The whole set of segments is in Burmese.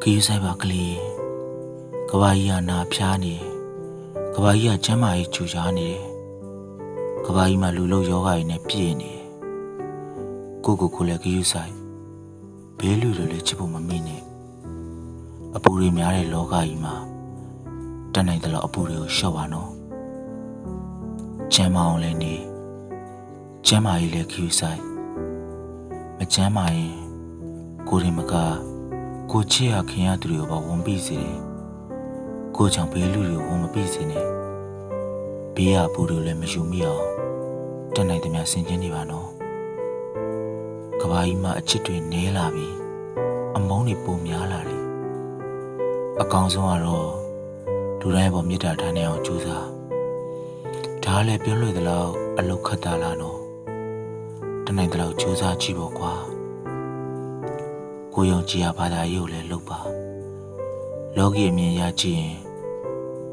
ယူဆိုင်ပါကလေးကဘာကြီးကနာဖျားနေကဘာကြီးကကျမ်းမာရေးကြူရှားနေတယ်ကဘာကြီးမှာလူလုံးယောဂကြီးနဲ့ပြည့်နေကိုလည်းကယူဆိုင်ဘေးလူတွေလည်းချစ်ဖို့မမိနဲ့အပူတွေများတဲ့လောကကြီးမှာတတ်နိုင်တယ်လို့အပူတွေကိုရှော့ပါနော်ကျမ်းမာအောင်လည်းနေကျမ်းမာရေးလည်းကယူဆိုင်မကျမ်းမာရင်ကိုရင်မကကိုချစ်ရခင်ရသူတွေကိုပါဝန်ပိစေတယ်ကိုကြောင့်ဘေးလူတွေကိုဝန်မပိစေနဲ့ဘေးရဘူးတွေလည်းမယူမိအောင်တတ်နိုင်တယ်များဆင်ခြင်နေပါနော်ကဘာကြီးမှာအချစ်တွေနဲလာပြီးအမုန်းတွေပုံများလာတယ်အကောင်းဆုံးကတော့လူတိုင်းပေါ်မေတ္တာထားနေအောင်ကြိုးစားဒါလည်းပြောလို့သလောက်အလုတ်ခတ်တာလားနော်တနိုင်တဲ့လောက်ကြိုးစားကြည့်ဖို့ကွာကိုယုံကြည်ရဘာသာရေးကိုလည်းလုပ်ပါလောကီအမြင်ရကြည့်ရင်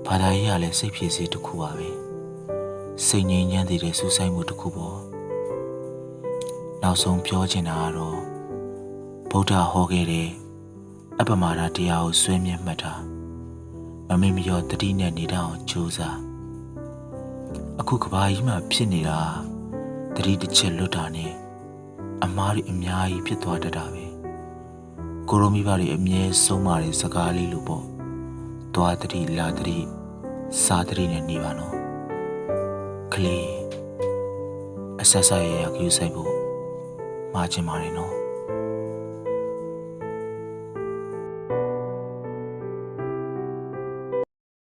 ဘာသာရေးကလည်းစိတ်ဖြစ်စေတစ်ခုပါပဲစိတ်ငြိမ်းချမ်းတဲ့စူးစိုက်မှုတစ်ခုပေါ့နောက်ဆုံးပြောချင်တာကတော့ဗုဒ္ဓဟောခဲ့တဲ့အပ္ပမဒတရားကိုဆွဲမြဲမှတ်တာမမေ့မလျော့တတိနဲ့နေတတ်အောင်ကြိုးစားအခုကဘာကြီးမှာဖြစ်နေတာတတိတစ်ချက်လွတ်တာနဲ့အမားတွေအများကြီးဖြစ်သွားတတ်တာပဲကိုရိုမိဘတွေအမြဲဆုံးမတဲ့စကားလေးလို့ပေါ့သွားတတိလာတတိစားတတိနဲ့နေပါနော်ကလေးအဆက်ဆက်ရရကူးဆိုင်ဖို့မှားချင်ပါတယ်နော်